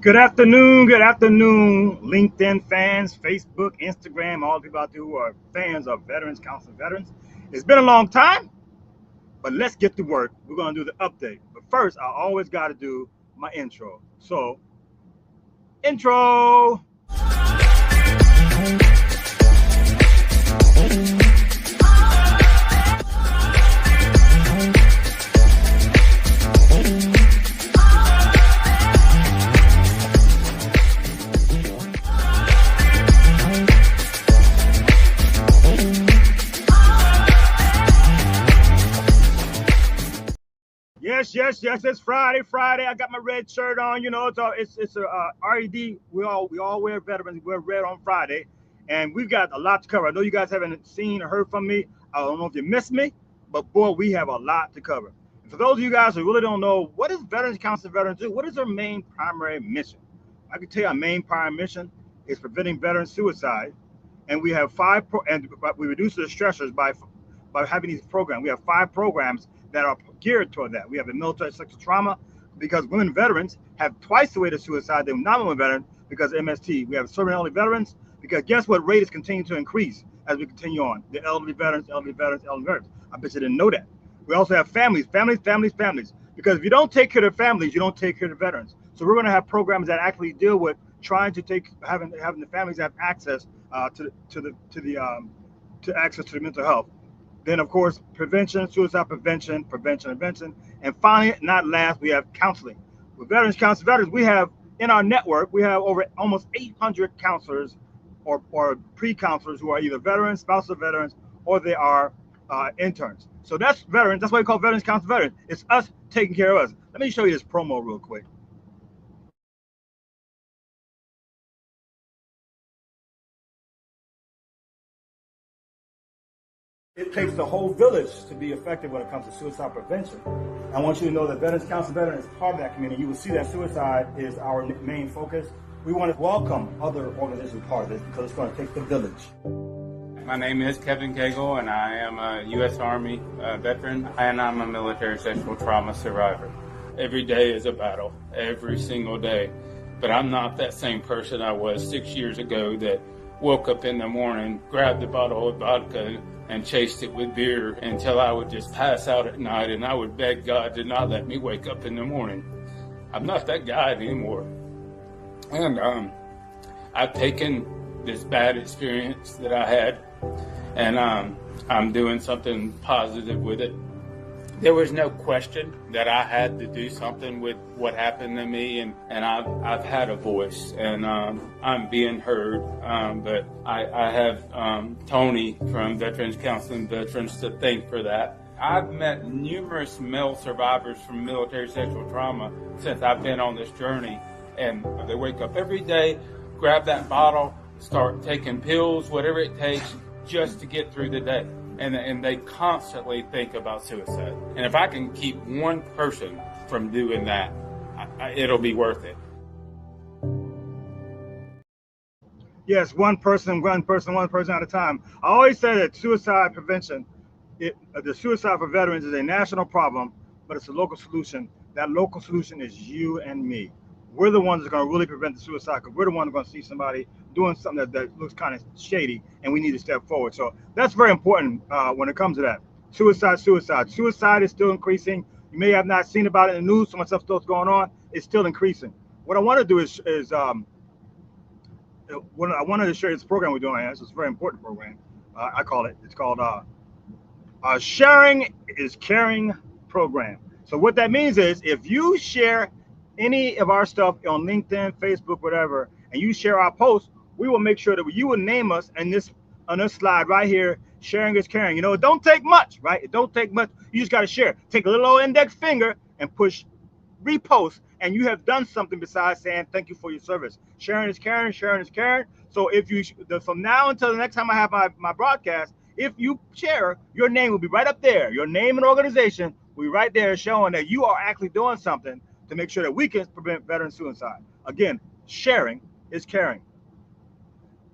Good afternoon, LinkedIn fans, Facebook, Instagram, all the people out there who are fans of Veterans Council of Veterans. It's been a long time, but let's get to work. We're going to do the update. But first, I always got to do my intro. So, intro. Yes. It's Friday. I got my red shirt on. You know, it's a RED. We all wear veterans. Wear red on Friday, and we've got a lot to cover. I know you guys haven't seen or heard from me. I don't know if you missed me, but boy, we have a lot to cover. And for those of you guys who really don't know, what does Veterans Council of Veterans do? What is our main primary mission? I can tell you our main primary mission is preventing veteran suicide, and we have we reduce the stressors by having these programs. We have 5 programs that are geared toward that. We have a military sexual trauma, because women veterans have twice the rate of suicide than non-women veterans because of MST. We have serving elderly veterans, because guess what rate is continuing to increase as we continue on? The elderly veterans. I bet you didn't know that. We also have families, because if you don't take care of families, you don't take care of the veterans. So we're going to have programs that actually deal with trying to having the families have access to access to the mental health. Then, of course, prevention, suicide prevention, and finally, not last, we have counseling. With Veterans Council Veterans, we have in our network, we have over almost 800 counselors or pre-counselors who are either veterans, spouses of veterans, or they are interns. So that's veterans. That's why we call Veterans Council Veterans. It's us taking care of us. Let me show you this promo real quick. It takes the whole village to be effective when it comes to suicide prevention. I want you to know that Veterans Council Veterans is part of that community. You will see that suicide is our main focus. We want to welcome other organizations part of this because it's going to take the village. My name is Kevin Cagle, and I am a U.S. Army veteran, and I'm a military sexual trauma survivor. Every day is a battle, every single day. But I'm not that same person I was 6 years ago that woke up in the morning, grabbed a bottle of vodka, and chased it with beer until I would just pass out at night, and I would beg God to not let me wake up in the morning. I'm not that guy anymore. And I've taken this bad experience that I had, and I'm doing something positive with it. There was no question that I had to do something with what happened to me, and I've had a voice, and I'm being heard. But I have Tony from Veterans Council and Veterans to thank for that. I've met numerous male survivors from military sexual trauma since I've been on this journey, and they wake up every day, grab that bottle, start taking pills, whatever it takes, just to get through the day. And they constantly think about suicide. And if I can keep one person from doing that, it'll be worth it. Yes, one person at a time. I always say that suicide prevention, the suicide for veterans is a national problem, but it's a local solution. That local solution is you and me. We're the ones that are going to really prevent the suicide, because we're the ones going to see somebody doing something that looks kind of shady, and we need to step forward. So that's very important when it comes to that. Suicide is still increasing. You may have not seen about it in the news. So much stuff still going on. It's still increasing. What I want to do is what I wanted to share this program we're doing. It's a very important program. It's called Sharing is Caring program. So what that means is, if you share any of our stuff on LinkedIn, Facebook, whatever, and you share our posts, we will make sure that you will name us on this slide right here. Sharing is caring. You know, it don't take much, right? It don't take much. You just got to share. Take a little old index finger and push repost, and you have done something besides saying thank you for your service. Sharing is caring. So if you, from now until the next time I have my broadcast, if you share, your name will be right up there. Your name and organization will be right there, showing that you are actually doing something to make sure that we can prevent veteran suicide. Again, sharing is caring.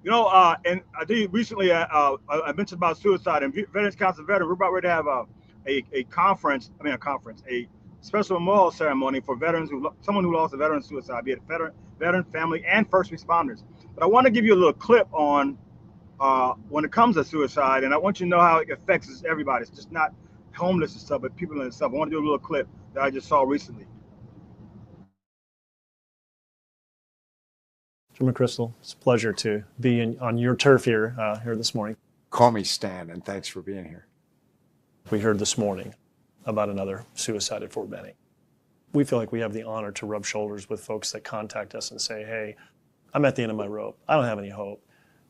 You know, and I did recently, I mentioned about suicide, and Veterans Council Veterans, we're about ready to have a special memorial ceremony for veterans someone who lost a veteran suicide, be it veteran, family, and first responders. But I want to give you a little clip on when it comes to suicide, and I want you to know how it affects everybody. It's just not homeless and stuff, but people and stuff. I want to do a little clip that I just saw recently. Jim McChrystal, it's a pleasure to be on your turf here this morning. Call me Stan, and thanks for being here. We heard this morning about another suicide at Fort Benning. We feel like we have the honor to rub shoulders with folks that contact us and say, hey, I'm at the end of my rope. I don't have any hope.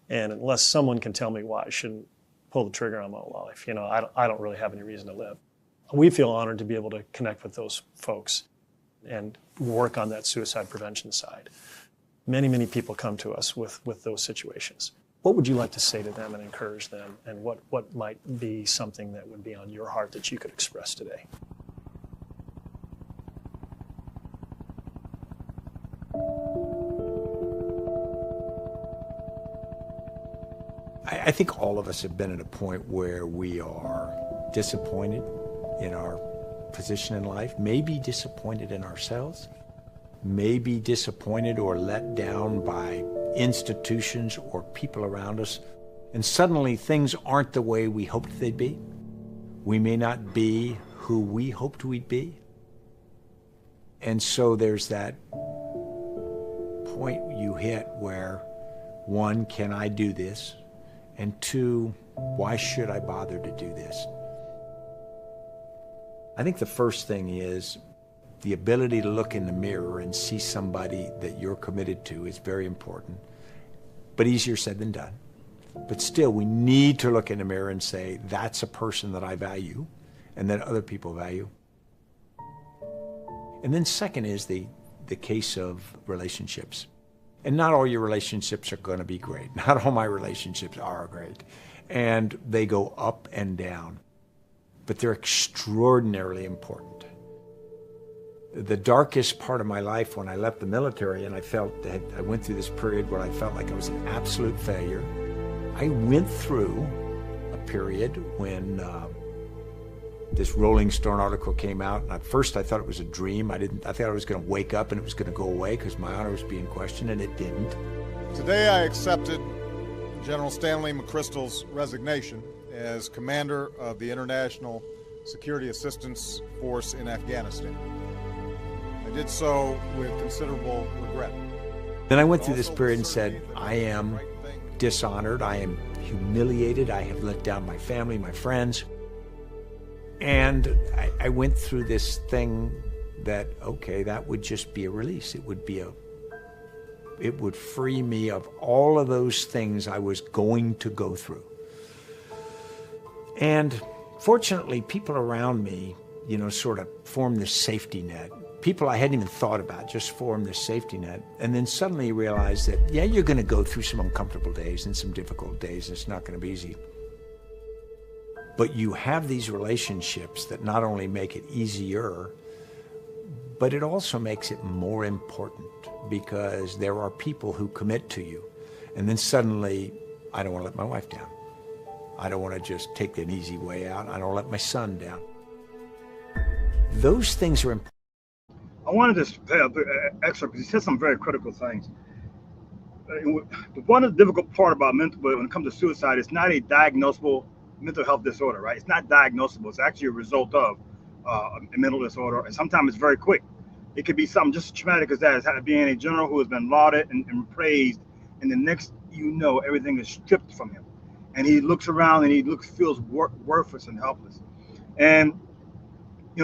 And unless someone can tell me why I shouldn't pull the trigger on my own life, I don't really have any reason to live. We feel honored to be able to connect with those folks and work on that suicide prevention side. Many, many people come to us with those situations. What would you like to say to them and encourage them, and what might be something that would be on your heart that you could express today? I think all of us have been at a point where we are disappointed in our position in life, maybe disappointed in ourselves, maybe disappointed or let down by institutions or people around us, and suddenly things aren't the way we hoped they'd be. We may not be who we hoped we'd be. And so there's that point you hit where, one, can I do this? And two, why should I bother to do this? I think the first thing is the ability to look in the mirror and see somebody that you're committed to is very important, but easier said than done. But still, we need to look in the mirror and say, that's a person that I value and that other people value. And then second is the case of relationships. And not all your relationships are going to be great. Not all my relationships are great. And they go up and down. But they're extraordinarily important. The darkest part of my life when I left the military, and I went through this period where I felt like I was an absolute failure. I went through a period when this Rolling Stone article came out, and at first I thought it was a dream. I thought I was going to wake up and it was going to go away because my honor was being questioned, and it didn't. Today I accepted General Stanley McChrystal's resignation as commander of the International Security Assistance Force in Afghanistan. I did so with considerable regret. Then I went through this period and said, I am dishonored, I am humiliated, I have let down my family, my friends. And I went through this thing that, okay, that would just be a release. It would free me of all of those things I was going to go through. And fortunately, people around me, sort of formed this safety net. People I hadn't even thought about just formed this safety net. And then suddenly you realize that, yeah, you're going to go through some uncomfortable days and some difficult days, and it's not going to be easy. But you have these relationships that not only make it easier, but it also makes it more important because there are people who commit to you. And then suddenly, I don't want to let my wife down. I don't want to just take an easy way out. I don't let my son down. Those things are important. I wanted to play an excerpt because he said some very critical things. One of the difficult part about mental, when it comes to suicide, it's not a diagnosable mental health disorder, right? It's not diagnosable. It's actually a result of a mental disorder, and sometimes it's very quick. It could be something just as traumatic as that, as being a general who has been lauded and praised, and the next everything is stripped from him, and he looks around and he feels worthless and helpless, and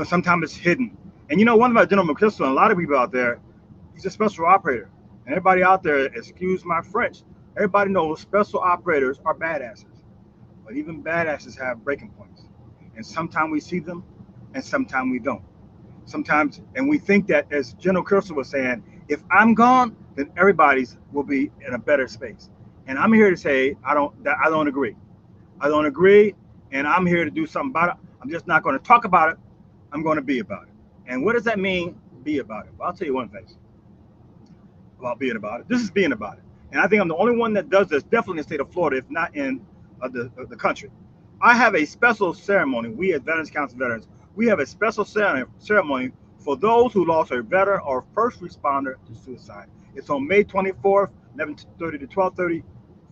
sometimes it's hidden. And one about General McChrystal and a lot of people out there, he's a special operator, and everybody out there, excuse my French, everybody knows special operators are badasses. But even badasses have breaking points. And sometimes we see them and sometimes we don't. Sometimes, and we think that, as General McChrystal was saying, if I'm gone, then everybody's will be in a better space. And I'm here to say, I don't agree. I don't agree, and I'm here to do something about it. I'm just not going to talk about it. I'm going to be about it. And what does that mean, be about it? Well, I'll tell you one thing about being about it. This is being about it. And I think I'm the only one that does this, definitely in the state of Florida, if not in the country. I have a special ceremony. We at Veterans Council Veterans, we have a special ceremony for those who lost a veteran or first responder to suicide. It's on May 24th, 11:30 to 12:30.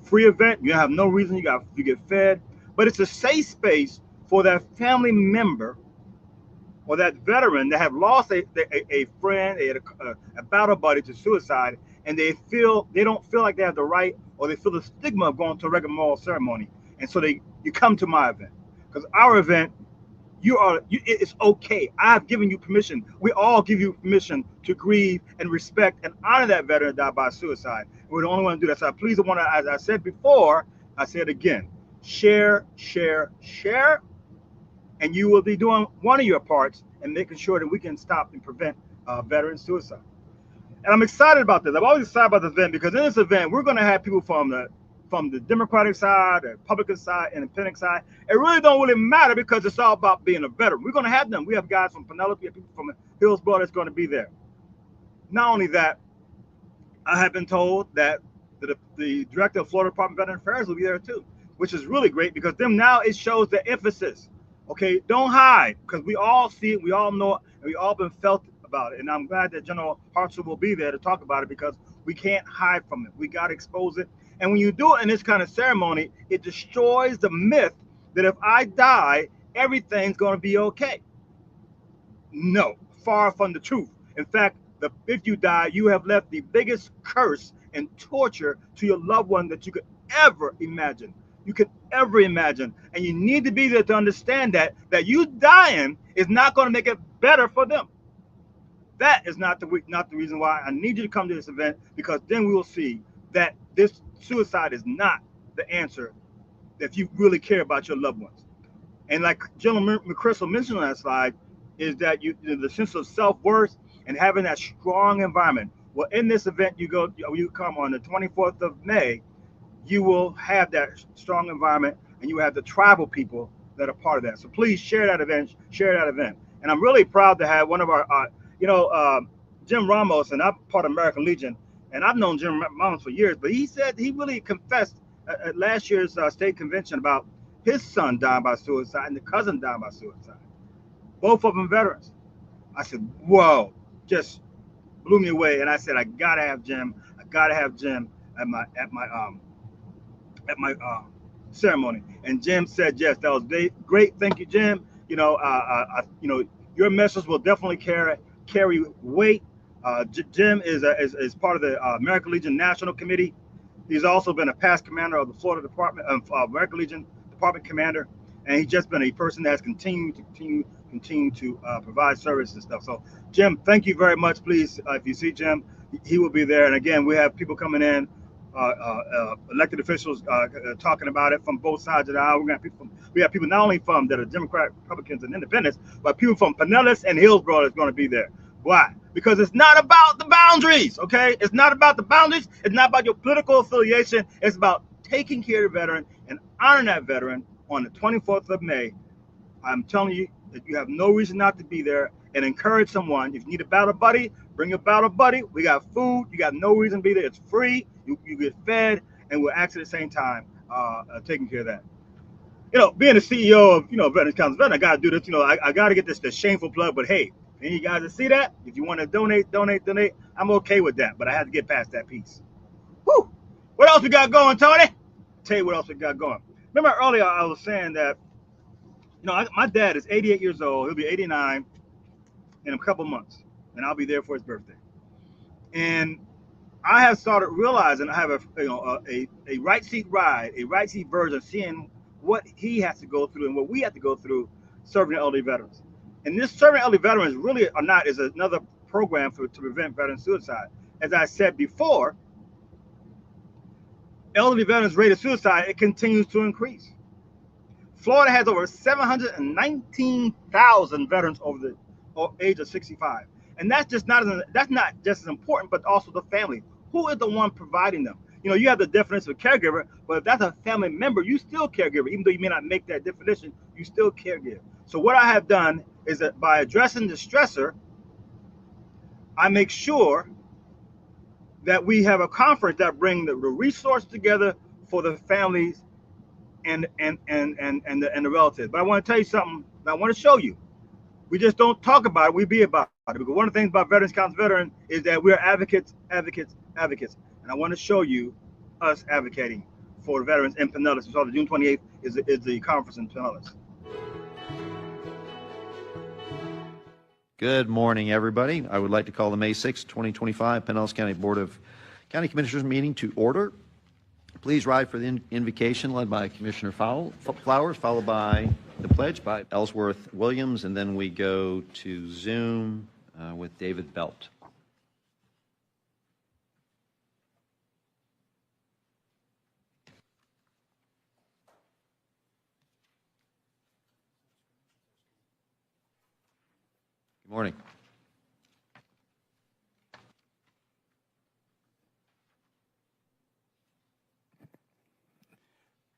Free event. You have no reason. You get fed, but it's a safe space for that family member or that veteran that have lost a friend, a battle buddy to suicide, and they don't feel like they have the right, or they feel the stigma of going to a regular memorial ceremony, and so you come to my event, because our event, it's okay. I've given you permission. We all give you permission to grieve and respect and honor that veteran that died by suicide. We're the only one to do that. So please, as I said before, I say it again: share, share, share. And you will be doing one of your parts and making sure that we can stop and prevent veteran suicide. And I'm excited about this. I'm always excited about this event because in this event, we're going to have people from the Democratic side, the Republican side, and Independent side. It really don't really matter because it's all about being a veteran. We're going to have them. We have guys from Pinellas, we have people from Hillsborough that's going to be there. Not only that, I have been told that the director of Florida Department of Veteran Affairs will be there too, which is really great because now it shows the emphasis. Okay, don't hide, because we all see it, we all know it, and we all been felt about it. And I'm glad that General Hartzell will be there to talk about it because we can't hide from it. We got to expose it. And when you do it in this kind of ceremony, it destroys the myth that if I die, everything's going to be okay. No, far from the truth. In fact, if you die, you have left the biggest curse and torture to your loved one that you could ever imagine. And you need to be there to understand that you dying is not going to make it better for them. That is not the reason why I need you to come to this event, because then we will see that this suicide is not the answer if you really care about your loved ones. And like General McChrystal mentioned on that slide, is that the sense of self-worth and having that strong environment. Well, in this event, you come on the 24th of May, you will have that strong environment, and you have the tribal people that are part of that. So please share that event. And I'm really proud to have one of our, Jim Ramos, and I'm part of American Legion, and I've known Jim Ramos for years, but he said he really confessed at last year's state convention about his son dying by suicide and the cousin dying by suicide. Both of them veterans. I said, whoa, just blew me away. And I said, I gotta have Jim at my ceremony. And Jim said yes. That was great. Thank you, Jim. Your message will definitely carry weight. Jim is part of the American Legion National Committee. He's also been a past commander of the Florida Department of American Legion Department Commander, and he's just been a person that has continued to provide service and stuff. So, Jim, thank you very much. Please, if you see Jim, he will be there. And again, we have people coming in. Elected officials talking about it from both sides of the aisle. We have people not only from that are Democrats, Republicans, and Independents, but people from Pinellas and Hillsborough is going to be there. Why? Because it's not about the boundaries, okay? It's not about the boundaries. It's not about your political affiliation. It's about taking care of the veteran and honoring that veteran on the 24th of May. I'm telling you that you have no reason not to be there, and encourage someone. If you need a battle buddy, bring a battle buddy. We got food. You got no reason to be there. It's free. You get fed, and we're actually at the same time taking care of that. Being the CEO of Veterans Council, I got to do this. I got to get this shameful plug. But hey, any guys that see that, if you want to donate, I'm okay with that. But I have to get past that piece. Whew. What else we got going, Tony? Tell you what else we got going. Remember earlier I was saying that, my dad is 88 years old. He'll be 89 in a couple months, and I'll be there for his birthday. And I have started realizing I have a right seat ride, a right seat version, seeing what he has to go through and what we have to go through serving elderly veterans. And this serving elderly veterans really or not is another program to prevent veteran suicide. As I said before, elderly veterans' rate of suicide, it continues to increase. Florida has over 719,000 veterans over the age of 65. And that's not just as important, but also the family. Who is the one providing them? You have the definition of caregiver, but if that's a family member, you still caregiver. Even though you may not make that definition, you still caregiver. So what I have done is that by addressing the stressor, I make sure that we have a conference that brings the resources together for the families and the relatives. But I want to tell you something. I want to show you. We just don't talk about it. We be about it. Because one of the things about Veterans Council Veteran is that we're advocates, advocates. And I want to show you us advocating for the veterans in Pinellas. You saw the June 28th is the conference in Pinellas. Good morning, everybody. I would like to call the May 6, 2025 Pinellas County Board of County Commissioners meeting to order. Please rise for the invocation led by Commissioner Flowers, followed by the pledge by Ellsworth Williams, and then we go to Zoom with David Belt. Good morning.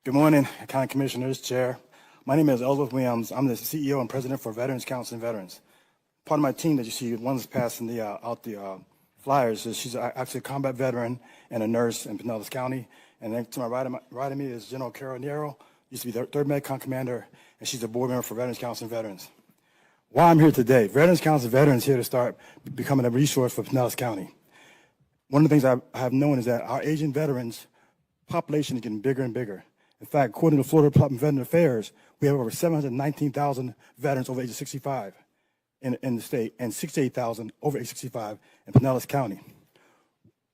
Good morning, County Commissioners, Chair. My name is Ellsworth Williams. I'm the CEO and President for Veterans Council and Veterans. Part of my team that you see, one's passing out the flyers, is she's actually a combat veteran and a nurse in Pinellas County. And then to my right of me is General Carol Nero, used to be the 3rd Medcom Commander, and she's a board member for Veterans Council and Veterans. Why I'm here today, Veterans Council and Veterans here to start becoming a resource for Pinellas County. One of the things I have known is that our aging veterans population is getting bigger and bigger. In fact, according to the Florida Department of Veteran Affairs, we have over 719,000 veterans over age of 65 in the state and 68,000 over age 65 in Pinellas County.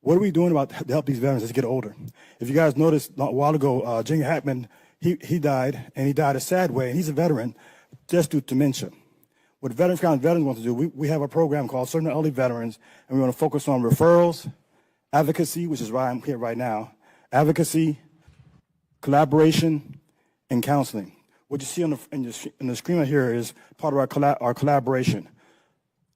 What are we doing to help these veterans as they get older? If you guys noticed a while ago, Junior Hackman, he died, and he died a sad way, and he's a veteran just due to dementia. What Veterans County Veterans want to do, we have a program called Certain Elderly Veterans, and we want to focus on referrals, advocacy, which is why I'm here right now, advocacy, collaboration, and counseling. What you see on the screen right here is part of our collaboration.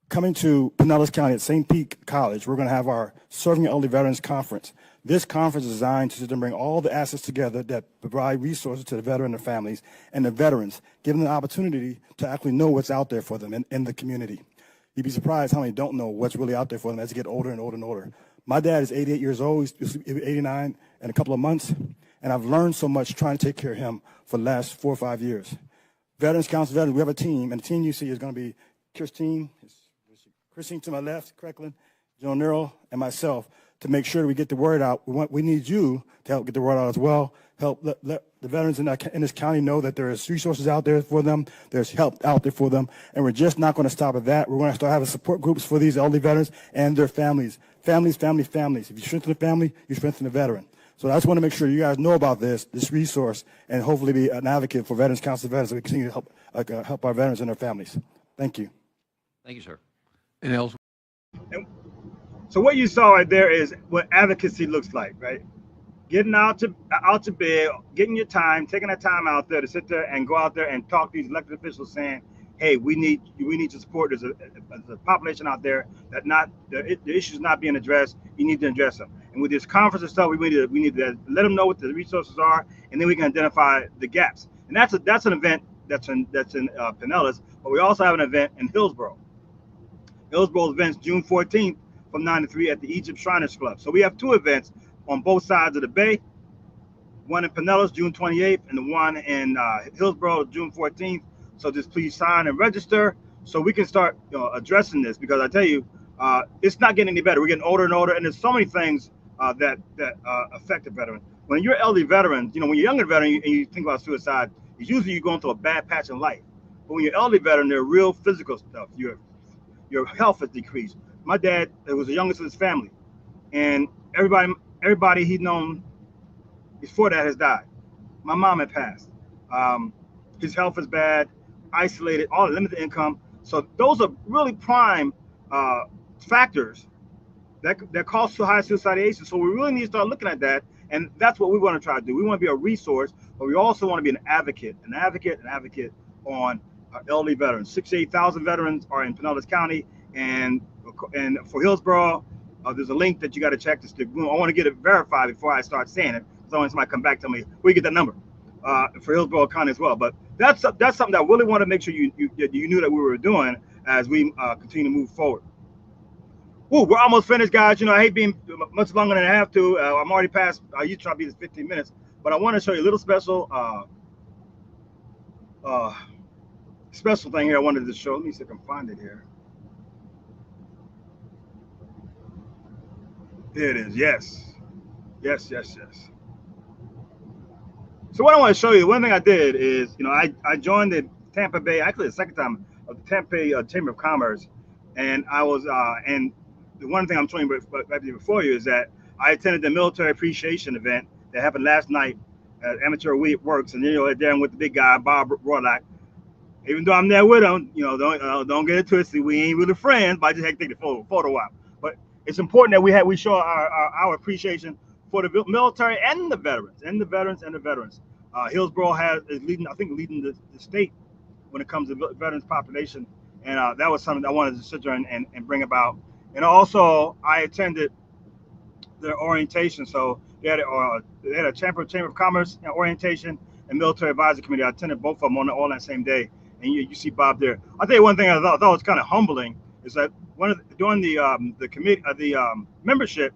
Coming to Pinellas County at St. Pete College, we're going to have our Serving Elderly Veterans Conference. This conference is designed to bring all the assets together that provide resources to the veteran and their families and the veterans, giving them the opportunity to actually know what's out there for them in the community. You'd be surprised how many don't know what's really out there for them as they get older and older and older. My dad is 88 years old. He's 89 in a couple of months. And I've learned so much trying to take care of him for the last 4 or 5 years. Veterans Council Veterans, we have a team, and the team you see is going to be Christine to my left, Crecklin, John Nero, and myself to make sure we get the word out. We need you to help get the word out as well. Help let the veterans in this county know that there is resources out there for them. There's help out there for them. And we're just not going to stop at that. We're going to start having support groups for these elderly veterans and their families. Families. If you strengthen the family, you strengthen the veteran. So I just want to make sure you guys know about this resource, and hopefully be an advocate for Veterans Council of Veterans so we continue to help our veterans and their families. Thank you. Thank you, sir. And so what you saw right there is what advocacy looks like, right? Getting out to bed, getting your time, taking that time out there to sit there and go out there and talk to these elected officials saying, hey, we need your support. There's a population out there that the issues not being addressed. You need to address them. And with this conference and stuff, we need to let them know what the resources are, and then we can identify the gaps. And that's an event that's in Pinellas, but we also have an event in Hillsborough. Hillsborough events June 14th from 9 to 3 at the Egypt Shriners Club. So we have 2 events on both sides of the bay. One in Pinellas June 28th, and the one in Hillsborough June 14th. So just please sign and register so we can start addressing this, because I tell you, it's not getting any better. We're getting older and older, and there's so many things that affect a veteran. When you're elderly veteran, when you're younger veteran and you think about suicide, it's usually you're going through a bad patch in life. But when you're elderly veteran, there are real physical stuff. Your health has decreased. My dad was the youngest of his family, and everybody he'd known before that has died. My mom had passed. His health is bad, isolated, all limited income. So those are really prime factors that cause to high suicidation. So we really need to start looking at that, and that's what we want to try to do. We want to be a resource, but we also want to be an advocate on our elderly veterans. 68,000 veterans are in Pinellas County, and for Hillsborough, there's a link that you got to check. I want to get it verified before I start saying it, because I want somebody to come back to me. We get that number for Hillsborough County as well. But that's something that I really want to make sure you knew that we were doing as we continue to move forward. Ooh, we're almost finished, guys. I hate being much longer than I have to. I'm already past. I used to try to be this 15 minutes, but I want to show you a little special thing here. I wanted to show. Let me see if I can find it here. There it is. Yes. Yes, yes, yes. So what I want to show you, one thing I did is, I joined the Tampa Bay, actually the second time, of the Tampa Bay Chamber of Commerce, and I was, and the one thing I'm showing you before you is that I attended the military appreciation event that happened last night at Amateur Works, and there with the big guy, Bob Rohrlach. Even though I'm there with him, don't get it twisted. We ain't really friends, but I just had to take the photo out. But it's important that we show our appreciation for the military and the veterans, Hillsborough is leading the state when it comes to veterans population, and that was something I wanted to sit there and bring about. And also, I attended their orientation. So they had a Chamber of Commerce orientation and military advisory committee. I attended both of them all that same day. And you see Bob there. I'll tell you one thing I thought was kind of humbling is that during the committee membership,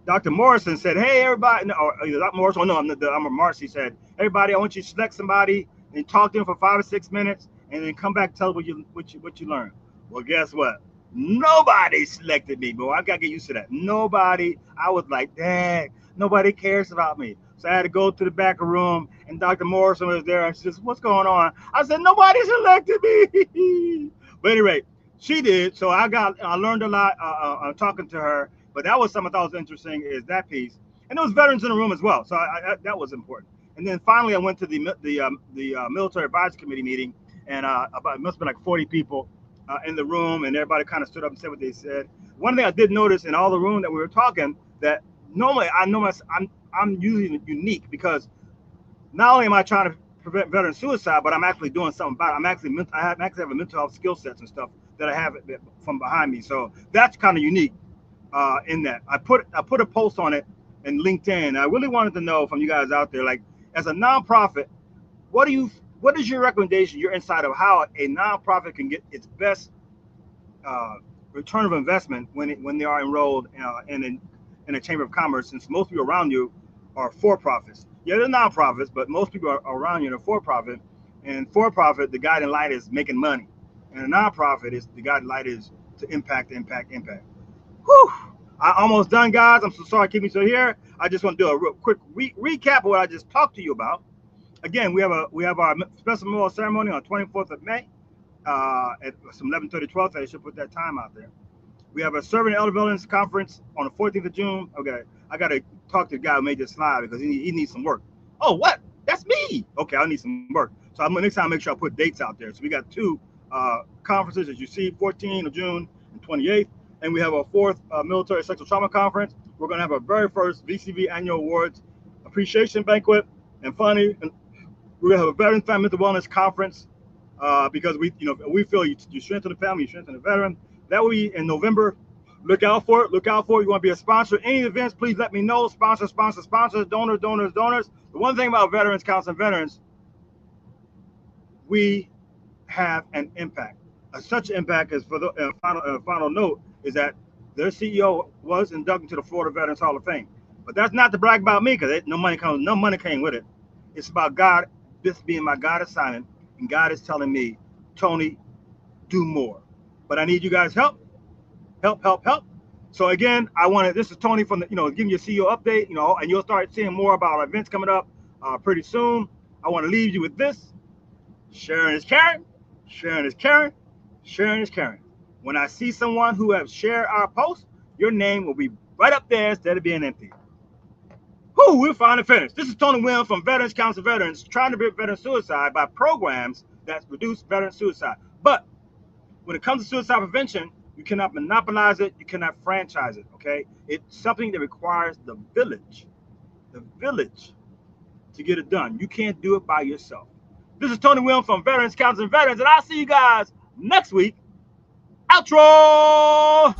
Dr. Morrison said, "Hey everybody," or Dr. Morrison, I'm Marcy said, "Everybody, I want you to select somebody and talk to them for 5 or 6 minutes, and then come back and tell them what you learned." Well, guess what? Nobody selected me, bro. I gotta get used to that. Nobody. I was like, dang, nobody cares about me. So I had to go to the back of the room, and Dr. Morrison was there, and she says, "What's going on?" I said, "Nobody selected me." But anyway, she did. So I learned a lot talking to her. But that was something I thought was interesting, is that piece. And there was veterans in the room as well. So that was important. And then finally, I went to the military advisory committee meeting, and it must have been like 40 people in the room, and everybody kind of stood up and said what they said. One thing I did notice in all the room that we were talking, that normally I'm usually unique, because not only am I trying to prevent veteran suicide, but I'm actually doing something about it. I actually have a mental health skill sets and stuff that I have from behind me. So that's kind of unique in that. I put a post on it in LinkedIn. I really wanted to know from you guys out there, like, as a nonprofit, what is your recommendation, your insight of how a nonprofit can get its best return of investment when they are enrolled in a Chamber of Commerce, since most people around you are for-profits. Yeah, they're nonprofits, but most people are around you are for-profit. And for-profit, the guiding light is making money. And a nonprofit is the guiding light is to impact. Whew! I'm almost done, guys. I'm so sorry to keep me so here. I just want to do a real quick recap of what I just talked to you about. Again, we have our special memorial ceremony on 24th of May at some 11:30, 12:30. I should put that time out there. We have a Serving Elder Veterans Conference on the 14th of June. Okay, I got to talk to the guy who made this slide, because he needs some work. Oh, what? That's me. Okay, I need some work. So next time, make sure I put dates out there. So we got 2 conferences, as you see, 14th of June and 28th. And we have a 4th Military Sexual Trauma Conference. We're going to have our very first VCV Annual Awards Appreciation Banquet. And finally, we're going to have a Veteran Family Mental Wellness Conference, because we feel you strengthen the family, you strengthen the veteran. That will be in November. Look out for it. You want to be a sponsor. Any events, please let me know. Sponsors, donors. The one thing about Veterans Council and Veterans, we have an impact. Such impact as, for the final note, is that their CEO was inducted to the Florida Veterans Hall of Fame. But that's not to brag about me, because no money came with it. It's about God, this being my God assignment, and God is telling me, Tony, do more. But I need you guys' help. So again, this is Tony from giving you a CEO update, and you'll start seeing more about our events coming up pretty soon. I want to leave you with this: sharing is caring, sharing is caring, sharing is caring. When I see someone who has shared our post, your name will be right up there instead of being empty. Whew, we're finally finished. This is Tony Williams from Veterans Council Veterans, trying to prevent veteran suicide by programs that reduce veteran suicide. But when it comes to suicide prevention, you cannot monopolize it. You cannot franchise it, okay? It's something that requires the village to get it done. You can't do it by yourself. This is Tony Williams from Veterans Council Veterans, and I'll see you guys next week. Outro!